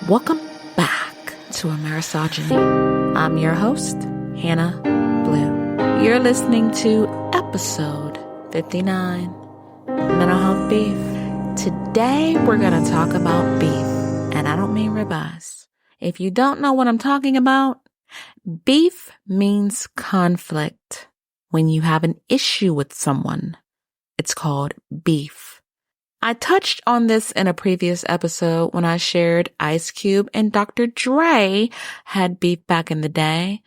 Welcome back to Amerisogyny. I'm your host, Hannah Blue. You're listening to episode 59, Mental Health Beef. Today, we're going to talk about beef, and I don't mean ribeyes. If you don't know what I'm talking about, beef means conflict. When you have an issue with someone, it's called beef. I touched on this in a previous episode when I shared Ice Cube and Dr. Dre had beef back in the day,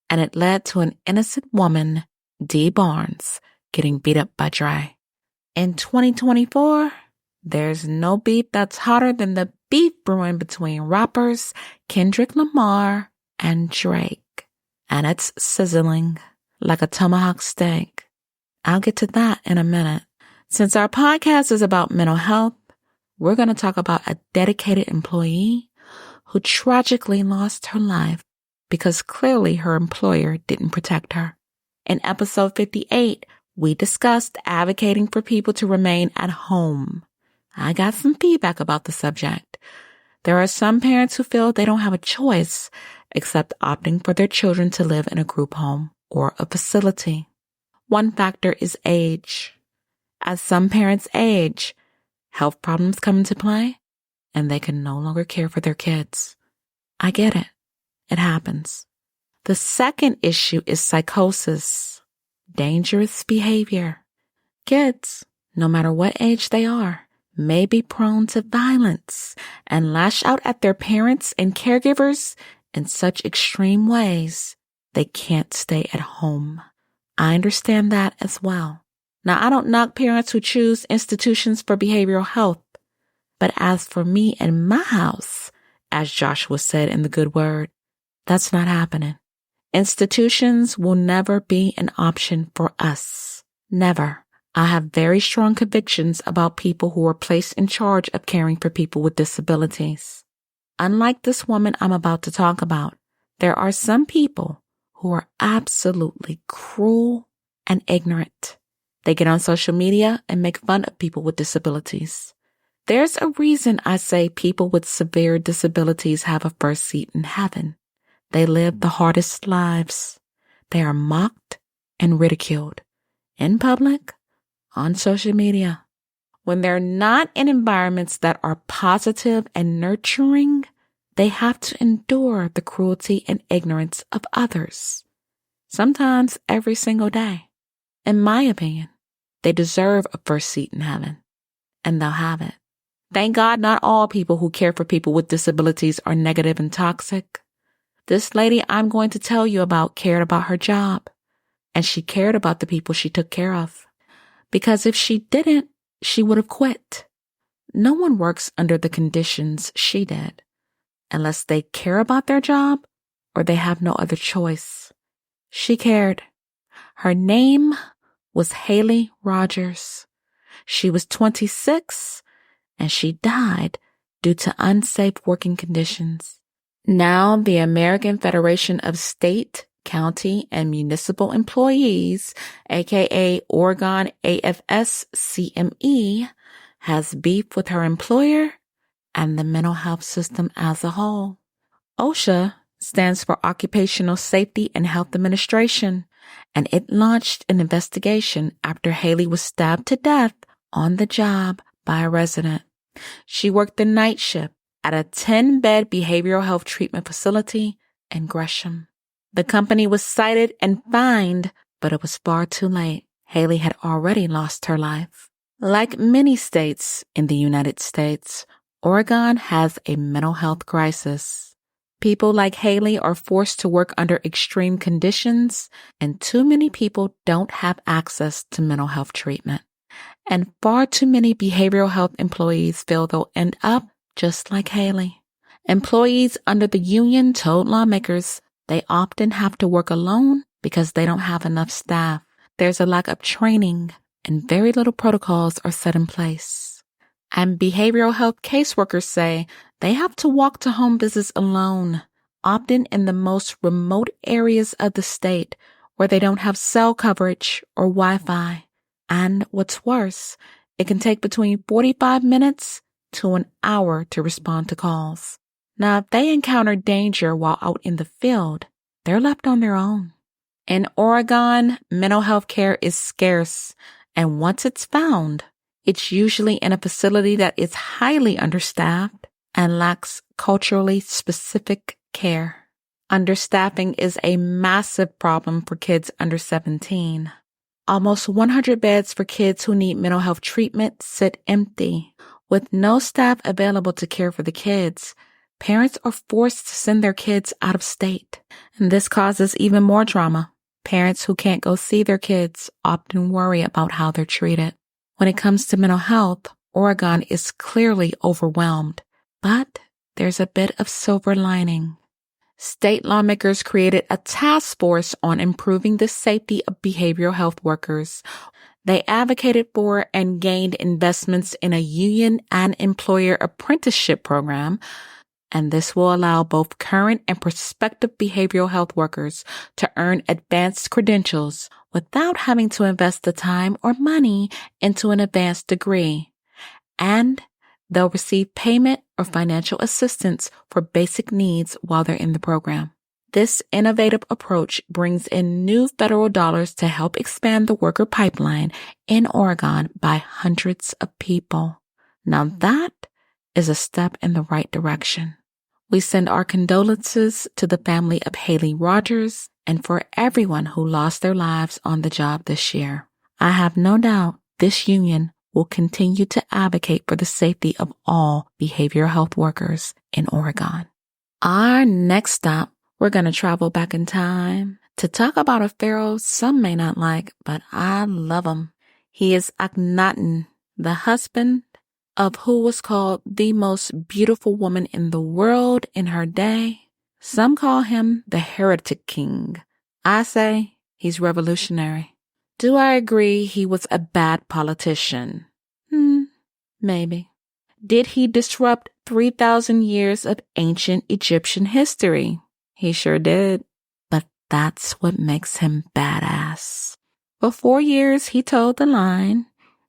and it led to an innocent woman, Dee Barnes, getting beat up by Dre. In 2024, there's no beef that's hotter than the beef brewing between rappers Kendrick Lamar and Drake. And it's sizzling like a tomahawk steak. I'll get to that in a minute. Since our podcast is about mental health, we're going to talk about a dedicated employee who tragically lost her life because clearly her employer didn't protect her. In episode 58, we discussed advocating for people to remain at home. I got some feedback about the subject. There are some parents who feel they don't have a choice except opting for their children to live in a group home or a facility. One factor is age. As some parents age, health problems come into play, and they can no longer care for their kids. I get it. It happens. The second issue is psychosis, dangerous behavior. Kids, no matter what age they are, may be prone to violence and lash out at their parents and caregivers in such extreme ways they can't stay at home. I understand that as well. Now, I don't knock parents who choose institutions for behavioral health, but as for me and my house, as Joshua said in the Good Word, that's not happening. Institutions will never be an option for us. Never. I have very strong convictions about people who are placed in charge of caring for people with disabilities. Unlike this woman I'm about to talk about, there are some people who are absolutely cruel and ignorant. They get on social media and make fun of people with disabilities. There's a reason I say people with severe disabilities have a first seat in heaven. They live the hardest lives. They are mocked and ridiculed in public, on social media. When they're not in environments that are positive and nurturing, they have to endure the cruelty and ignorance of others. Sometimes every single day. In my opinion, they deserve a first seat in heaven, and they'll have it. Thank God not all people who care for people with disabilities are negative and toxic. This lady I'm going to tell you about cared about her job, and she cared about the people she took care of. Because if she didn't, she would have quit. No one works under the conditions she did, unless they care about their job or they have no other choice. She cared. Her name was Haley Rogers. She was 26 and she died due to unsafe working conditions. Now, the American Federation of State, County, and Municipal Employees, aka Oregon AFS-CME, has beef with her employer and the mental health system as a whole. OSHA stands for Occupational Safety and Health Administration, and it launched an investigation after Haley was stabbed to death on the job by a resident. She worked the night shift at a 10-bed behavioral health treatment facility in Gresham. The company was cited and fined, but it was far too late. Haley had already lost her life. Like many states in the United States, Oregon has a mental health crisis. People like Haley are forced to work under extreme conditions, and too many people don't have access to mental health treatment. And far too many behavioral health employees feel they'll end up just like Haley. Employees under the union told lawmakers they often have to work alone because they don't have enough staff. There's a lack of training, and very little protocols are set in place. And behavioral health caseworkers say they have to walk to home visits alone, often in the most remote areas of the state where they don't have cell coverage or Wi-Fi. And what's worse, it can take between 45 minutes to an hour to respond to calls. Now, if they encounter danger while out in the field, they're left on their own. In Oregon, mental health care is scarce, and once it's found, it's usually in a facility that is highly understaffed and lacks culturally specific care. Understaffing is a massive problem for kids under 17. Almost 100 beds for kids who need mental health treatment sit empty. With no staff available to care for the kids, parents are forced to send their kids out of state. And this causes even more trauma. Parents who can't go see their kids often worry about how they're treated. When it comes to mental health, Oregon is clearly overwhelmed. But there's a bit of silver lining. State lawmakers created a task force on improving the safety of behavioral health workers. They advocated for and gained investments in a union and employer apprenticeship program, and this will allow both current and prospective behavioral health workers to earn advanced credentials without having to invest the time or money into an advanced degree. And they'll receive payment or financial assistance for basic needs while they're in the program. This innovative approach brings in new federal dollars to help expand the worker pipeline in Oregon by hundreds of people. Now that is a step in the right direction. We send our condolences to the family of Haley Rogers and for everyone who lost their lives on the job this year. I have no doubt this union will continue to advocate for the safety of all behavioral health workers in Oregon. Our next stop, we're going to travel back in time to talk about a pharaoh some may not like, but I love him. He is Akhenaten, the husband of who was called the most beautiful woman in the world in her day. Some call him the heretic king. I say he's revolutionary. Do I agree he was a bad politician? Maybe. Did he disrupt 3,000 years of ancient Egyptian history? He sure did. But that's what makes him badass. For 4 years, he toed the line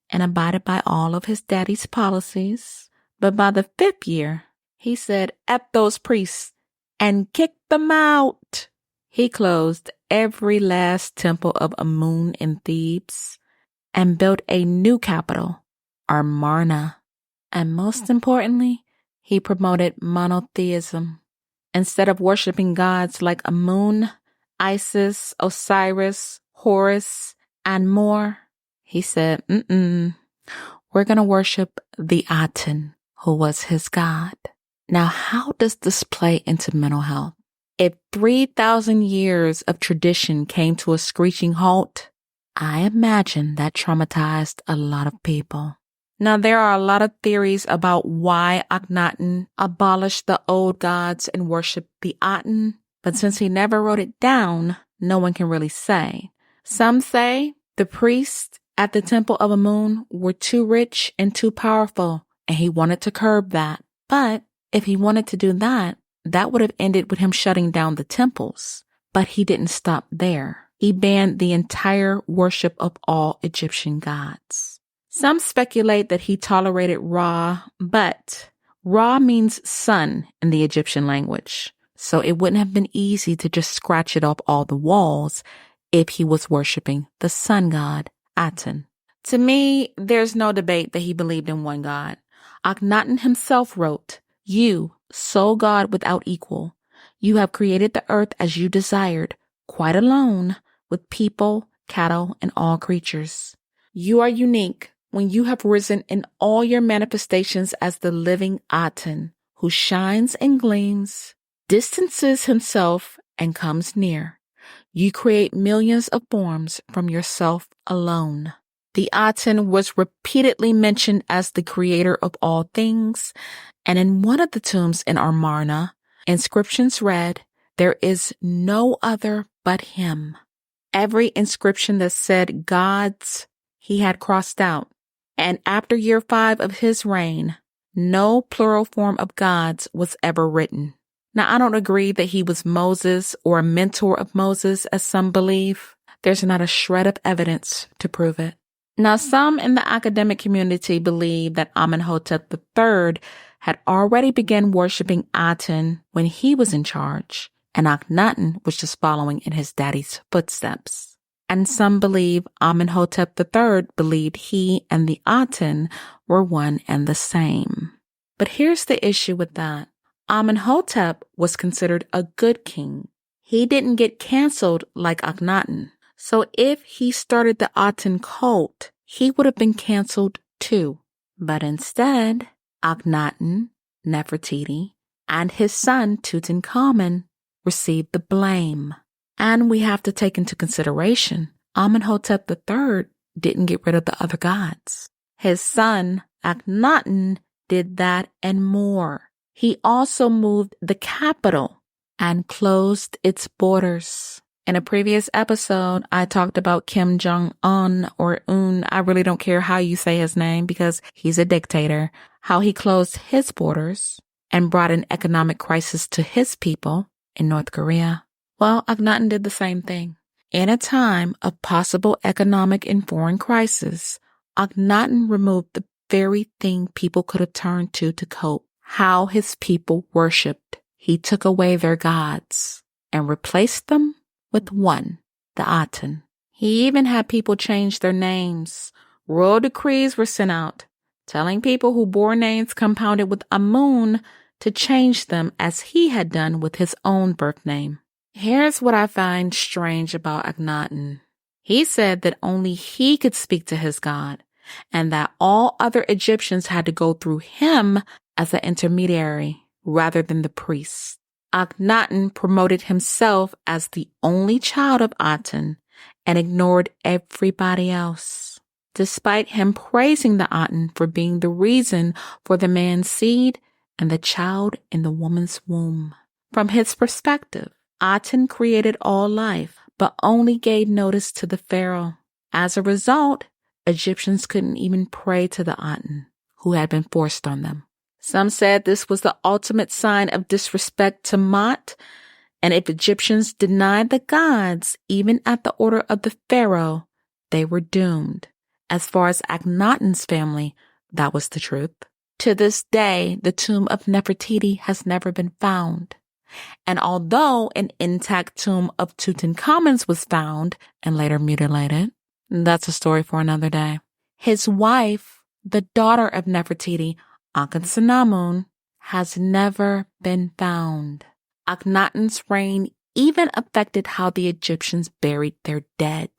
and abided by all of his daddy's policies. But by the 5th year, he said, "F those priests," and kicked them out. He closed every last temple of Amun in Thebes and built a new capital, Amarna. And most importantly, he promoted monotheism. Instead of worshiping gods like Amun, Isis, Osiris, Horus, and more, he said, we're going to worship the Aten, who was his god. Now, how does this play into mental health? If 3,000 years of tradition came to a screeching halt, I imagine that traumatized a lot of people. Now, there are a lot of theories about why Akhenaten abolished the old gods and worshiped the Aten, but since he never wrote it down, no one can really say. Some say the priests at the Temple of Amun were too rich and too powerful, and he wanted to curb that. But if he wanted to do that, that would have ended with him shutting down the temples. But he didn't stop there. He banned the entire worship of all Egyptian gods. Some speculate that he tolerated Ra, but Ra means sun in the Egyptian language. So it wouldn't have been easy to just scratch it off all the walls if he was worshiping the sun god, Aten. To me, there's no debate that he believed in one god. Akhenaten himself wrote, "You, sole God without equal, you have created the earth as you desired, quite alone, with people, cattle, and all creatures. You are unique when you have risen in all your manifestations as the living Aten, who shines and gleams, distances himself, and comes near. You create millions of forms from yourself alone." The Aten was repeatedly mentioned as the creator of all things, and in one of the tombs in Amarna, inscriptions read, "There is no other but him." Every inscription that said gods, he had crossed out. And after year 5 of his reign, no plural form of gods was ever written. Now, I don't agree that he was Moses or a mentor of Moses, as some believe. There's not a shred of evidence to prove it. Now, some in the academic community believe that Amenhotep III had already begun worshiping Aten when he was in charge, and Akhenaten was just following in his daddy's footsteps. And some believe Amenhotep III believed he and the Aten were one and the same. But here's the issue with that. Amenhotep was considered a good king. He didn't get canceled like Akhenaten. So if he started the Aten cult, he would have been canceled too. But instead, Akhenaten, Nefertiti, and his son Tutankhamun received the blame. And we have to take into consideration, Amenhotep III didn't get rid of the other gods. His son, Akhenaten, did that and more. He also moved the capital and closed its borders. In a previous episode, I talked about Kim Jong-un or Un. I really don't care how you say his name because he's a dictator. How he closed his borders and brought an economic crisis to his people in North Korea. Well, Akhenaten did the same thing. In a time of possible economic and foreign crisis, Akhenaten removed the very thing people could have turned to cope. How his people worshipped. He took away their gods and replaced them with one, the Aten. He even had people change their names. Royal decrees were sent out, telling people who bore names compounded with Amun to change them as he had done with his own birth name. Here's what I find strange about Akhenaten. He said that only he could speak to his God, and that all other Egyptians had to go through him as an intermediary rather than the priests. Akhenaten promoted himself as the only child of Aten and ignored everybody else. Despite him praising the Aten for being the reason for the man's seed and the child in the woman's womb. From his perspective, Aten created all life, but only gave notice to the pharaoh. As a result, Egyptians couldn't even pray to the Aten, who had been forced on them. Some said this was the ultimate sign of disrespect to Mot, and if Egyptians denied the gods, even at the order of the pharaoh, they were doomed. As far as Akhenaten's family, that was the truth. To this day, the tomb of Nefertiti has never been found. And although an intact tomb of Tutankhamun's was found and later mutilated, that's a story for another day. His wife, the daughter of Nefertiti, Akhenaten, has never been found. Akhenaten's reign even affected how the Egyptians buried their dead.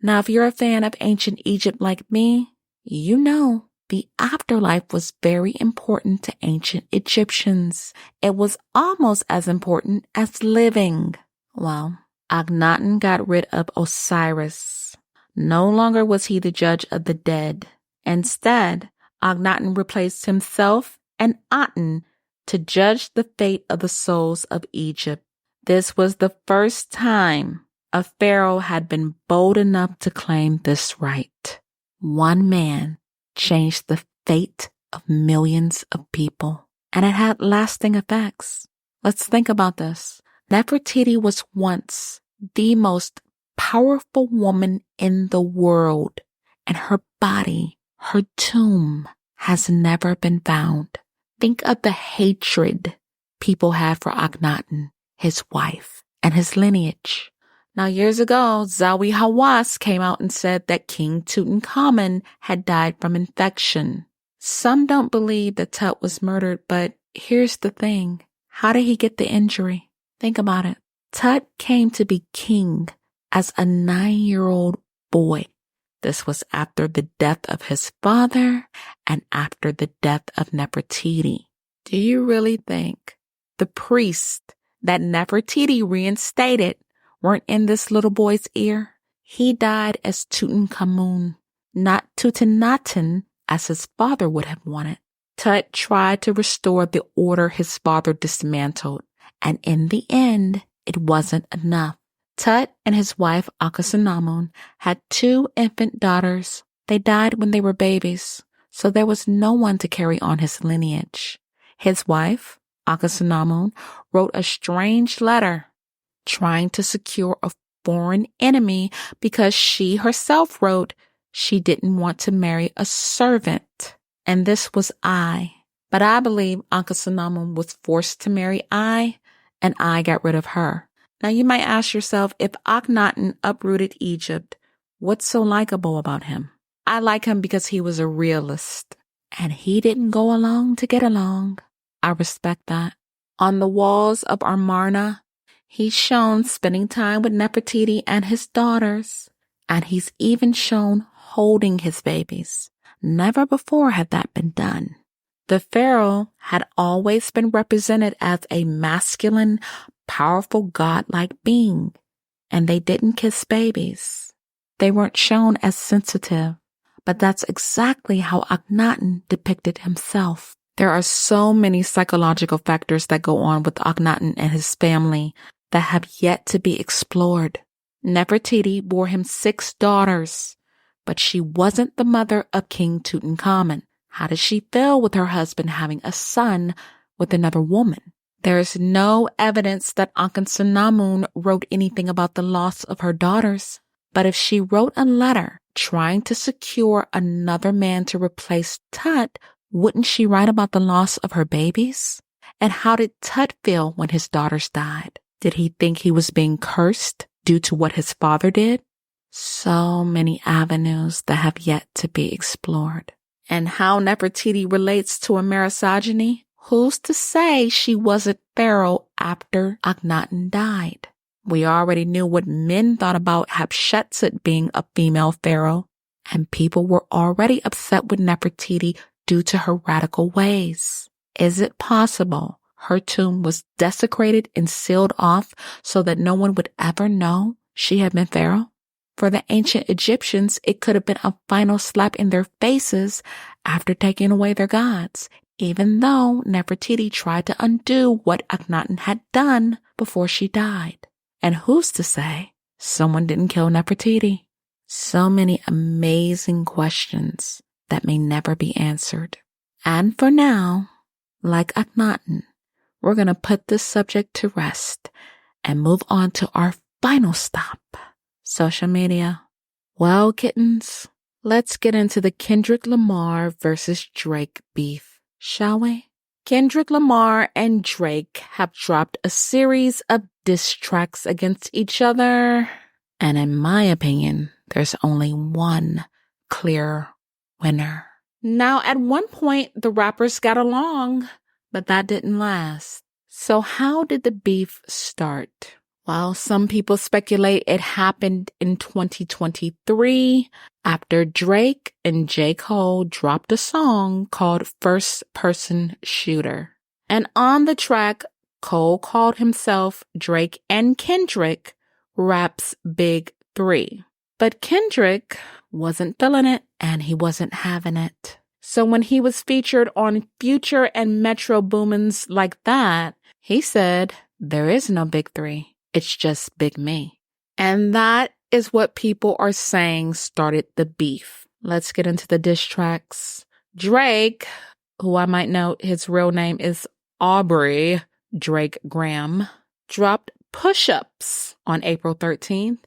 Now, if you're a fan of ancient Egypt like me, you know the afterlife was very important to ancient Egyptians. It was almost as important as living. Well, Akhenaten got rid of Osiris. No longer was he the judge of the dead. Instead, Akhenaten replaced himself and Aten to judge the fate of the souls of Egypt. This was the first time a pharaoh had been bold enough to claim this right. One man changed the fate of millions of people, and it had lasting effects. Let's think about this. Nefertiti was once the most powerful woman in the world, and her body, her tomb, has never been found. Think of the hatred people had for Akhenaten, his wife, and his lineage. Now, years ago, Zawi Hawass came out and said that King Tutankhamun had died from infection. Some don't believe that Tut was murdered, but here's the thing. How did he get the injury? Think about it. Tut came to be king as a 9-year-old boy. This was after the death of his father and after the death of Nefertiti. Do you really think the priests that Nefertiti reinstated weren't in this little boy's ear? He died as Tutankhamun, not Tutankamun as his father would have wanted. Tut tried to restore the order his father dismantled, and in the end, it wasn't enough. Tut and his wife Akhenaten had 2 infant daughters. They died when they were babies, so there was no one to carry on his lineage. His wife, Akhenaten, wrote a strange letter trying to secure a foreign enemy because she herself wrote she didn't want to marry a servant. And this was I, But I believe Akhenaten was forced to marry I, and I got rid of her. Now you might ask yourself, if Akhenaten uprooted Egypt, what's so likable about him? I like him because he was a realist, and he didn't go along to get along. I respect that. On the walls of Amarna, he's shown spending time with Nefertiti and his daughters, and he's even shown holding his babies. Never before had that been done. The pharaoh had always been represented as a masculine, powerful, godlike being, and they didn't kiss babies. They weren't shown as sensitive, but that's exactly how Akhenaten depicted himself. There are so many psychological factors that go on with Akhenaten and his family that have yet to be explored. Nefertiti bore him 6 daughters, but she wasn't the mother of King Tutankhamun. How did she feel with her husband having a son with another woman? There is no evidence that Akhenaten wrote anything about the loss of her daughters. But if she wrote a letter trying to secure another man to replace Tut, wouldn't she write about the loss of her babies? And how did Tut feel when his daughters died? Did he think he was being cursed due to what his father did? So many avenues that have yet to be explored. And how Nefertiti relates to Amerisogyny? Who's to say she wasn't pharaoh after Akhenaten died? We already knew what men thought about Hatshepsut being a female pharaoh, and people were already upset with Nefertiti due to her radical ways. Is it possible her tomb was desecrated and sealed off so that no one would ever know she had been pharaoh? For the ancient Egyptians, it could have been a final slap in their faces after taking away their gods, even though Nefertiti tried to undo what Akhenaten had done before she died. And who's to say someone didn't kill Nefertiti? So many amazing questions that may never be answered. And for now, like Akhenaten, we're going to put this subject to rest and move on to our final stop, social media. Well, kittens, let's get into the Kendrick Lamar versus Drake beef, shall we? Kendrick Lamar and Drake have dropped a series of diss tracks against each other, and in my opinion, there's only one clear winner. Now, at one point, the rappers got along, but that didn't last. So how did the beef start? Well, some people speculate it happened in 2023 after Drake and J. Cole dropped a song called First Person Shooter. And on the track, Cole called himself Drake and Kendrick Rap's Big Three. But Kendrick wasn't feeling it and he wasn't having it. So when he was featured on Future and Metro Boomin's Like That, he said, "There is no Big Three. It's just Big Me." And that is what people are saying started the beef. Let's get into the diss tracks. Drake, who I might note his real name is Aubrey Drake Graham, dropped Push-Ups on April 13th,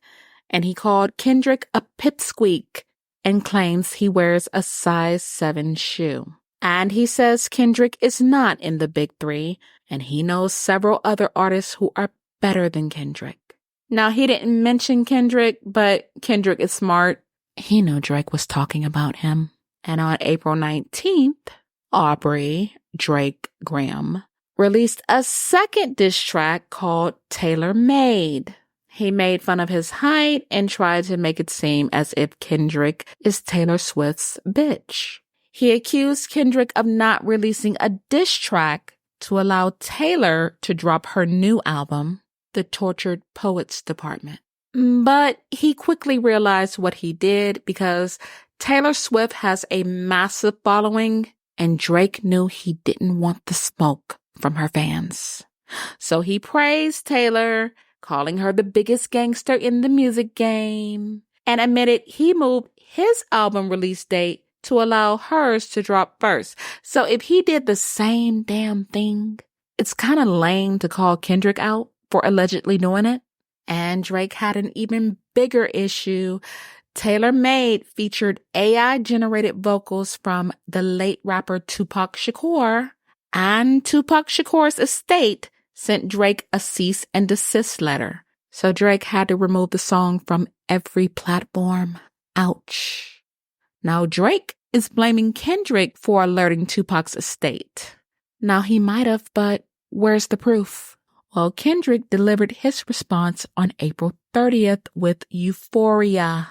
and he called Kendrick a pipsqueak and claims he wears a size 7 shoe. And he says Kendrick is not in the Big Three, and he knows several other artists who are better than Kendrick. Now, he didn't mention Kendrick, but Kendrick is smart. He knew Drake was talking about him. And on April 19th, Aubrey Drake Graham released a second diss track called Tailor Made. He made fun of his height and tried to make it seem as if Kendrick is Taylor Swift's bitch. He accused Kendrick of not releasing a diss track to allow Taylor to drop her new album, The Tortured Poets Department. But he quickly realized what he did because Taylor Swift has a massive following and Drake knew he didn't want the smoke from her fans. So he praised Taylor, calling her the biggest gangster in the music game, and admitted he moved his album release date to allow hers to drop first. So if he did the same damn thing, it's kind of lame to call Kendrick out for allegedly doing it. And Drake had an even bigger issue. Tailor Made featured AI-generated vocals from the late rapper Tupac Shakur, And Tupac Shakur's estate sent Drake a cease and desist letter. So Drake had to remove the song from every platform. Ouch. Now Drake is blaming Kendrick for alerting Tupac's estate. Now he might have, but where's the proof? Well, Kendrick delivered his response on April 30th with Euphoria.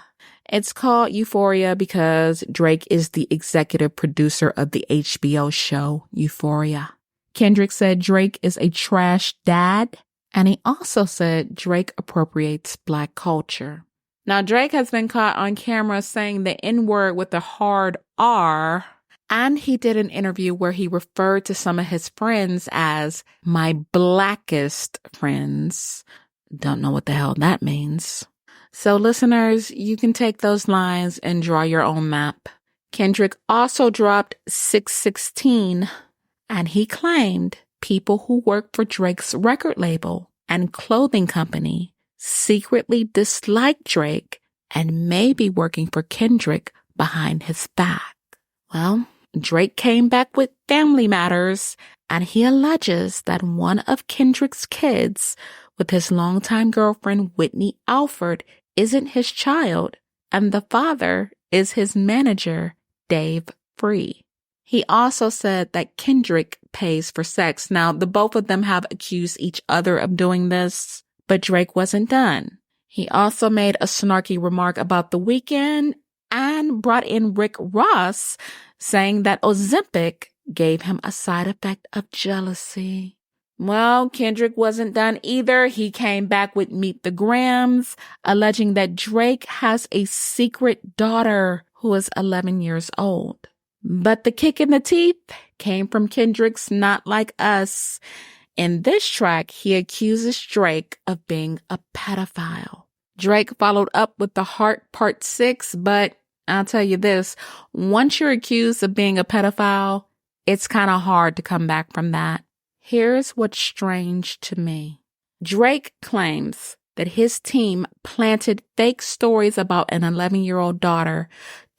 It's called Euphoria because Drake is the executive producer of the HBO show Euphoria. Kendrick said Drake is a trash dad, and he also said Drake appropriates Black culture. Now, Drake has been caught on camera saying the N-word with a hard R, and he did an interview where he referred to some of his friends as my blackest friends. Don't know what the hell that means. So listeners, you can take those lines and draw your own map. Kendrick also dropped 616, and he claimed people who work for Drake's record label and clothing company secretly dislike Drake and may be working for Kendrick behind his back. Well, Drake came back with Family Matters, and he alleges that one of Kendrick's kids with his longtime girlfriend Whitney Alford isn't his child, and the father is his manager, Dave Free. He also said that Kendrick pays for sex. Now, the both of them have accused each other of doing this, but Drake wasn't done. He also made a snarky remark about The Weeknd and brought in Rick Ross, saying that Ozempic gave him a side effect of jealousy. Well, Kendrick wasn't done either. He came back with Meet the Grams, alleging that Drake has a secret daughter who is 11 years old. But the kick in the teeth came from Kendrick's Not Like Us. In this track, he accuses Drake of being a pedophile. Drake followed up with The Heart Part 6, but I'll tell you this, once you're accused of being a pedophile, it's kind of hard to come back from that. Here's what's strange to me. Drake claims that his team planted fake stories about an 11-year-old daughter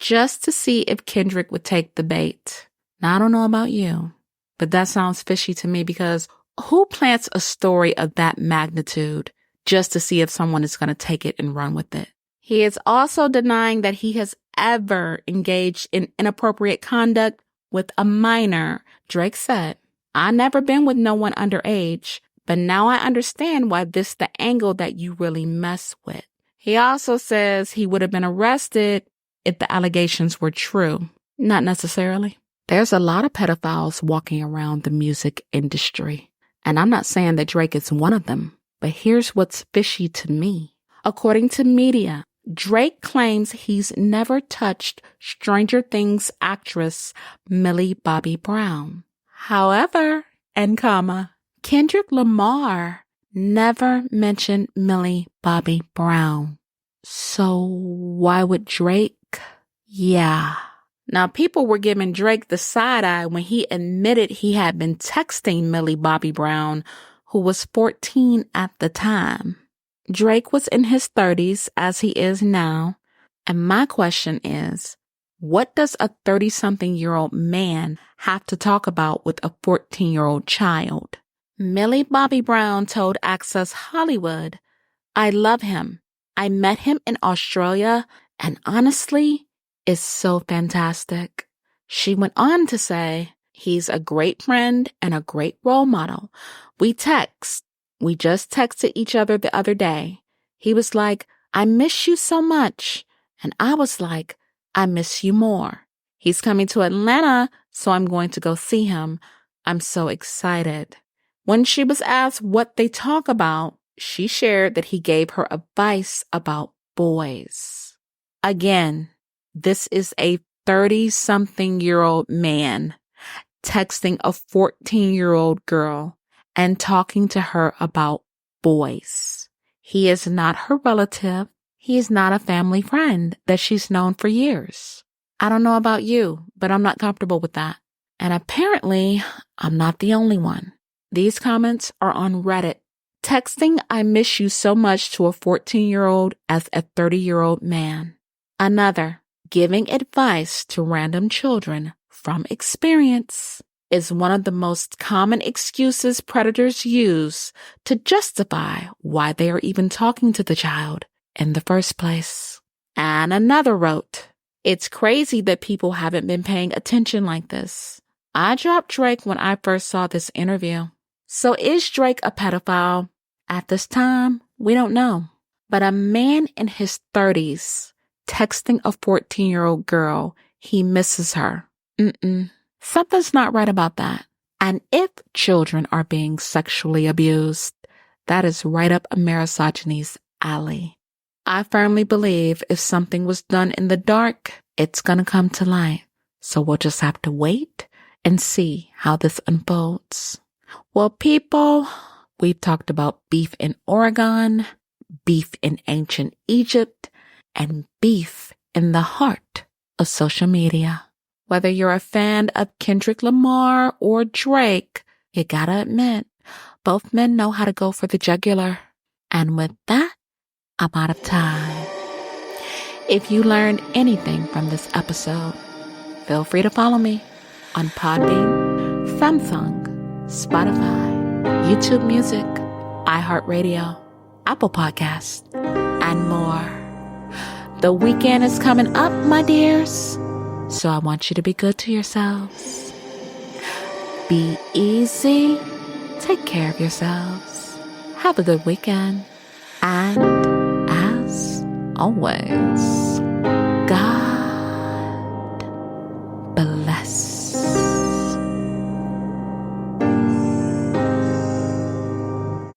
just to see if Kendrick would take the bait. Now, I don't know about you, but that sounds fishy to me because who plants a story of that magnitude just to see if someone is going to take it and run with it? He is also denying that he has ever engaged in inappropriate conduct with a minor. Drake said, "I never been with no one underage, but now I understand why this the angle that you really mess with." He also says he would have been arrested if the allegations were true. Not necessarily. There's a lot of pedophiles walking around the music industry, and I'm not saying that Drake is one of them, but here's what's fishy to me. According to media, Drake claims he's never touched Stranger Things actress Millie Bobby Brown. However, Kendrick Lamar never mentioned Millie Bobby Brown. So why would Drake? Yeah. Now, people were giving Drake the side eye when he admitted he had been texting Millie Bobby Brown, who was 14 at the time. Drake was in his 30s as he is now. And my question is, what does a 30-something-year-old man have to talk about with a 14-year-old child? Millie Bobby Brown told Access Hollywood, "I love him. I met him in Australia, and honestly, it's so fantastic." She went on to say, "He's a great friend and a great role model. We text. We just texted each other the other day. He was like, 'I miss you so much.' And I was like, 'I miss you more.' He's coming to Atlanta, so I'm going to go see him. I'm so excited." When she was asked what they talk about, she shared that he gave her advice about boys. Again, this is a 30-something-year-old man texting a 14-year-old girl and talking to her about boys. He is not her relative. He is not a family friend that she's known for years. I don't know about you, but I'm not comfortable with that. And apparently, I'm not the only one. These comments are on Reddit. Texting "I miss you so much" to a 14-year-old as a 30-year-old man. Another, giving advice to random children from experience. is one of the most common excuses predators use to justify why they are even talking to the child in the first place. And another wrote, "It's crazy that people haven't been paying attention like this. I dropped Drake when I first saw this interview. So is Drake a pedophile? At this time, we don't know. But a man in his 30s texting a 14-year-old girl he misses her. Something's not right about that. And if children are being sexually abused, that is right up Amerisogyn's alley. I firmly believe if something was done in the dark, it's gonna come to light. So we'll just have to wait and see how this unfolds." Well, people, we've talked about beef in Oregon, beef in ancient Egypt, and beef in the heart of social media. Whether you're a fan of Kendrick Lamar or Drake, you gotta admit, both men know how to go for the jugular. And with that, I'm out of time. If you learned anything from this episode, feel free to follow me on Podbean, Samsung, Spotify, YouTube Music, iHeartRadio, Apple Podcasts, and more. The weekend is coming up, my dears, so I want you to be good to yourselves. Be easy. Take care of yourselves. Have a good weekend. And as always,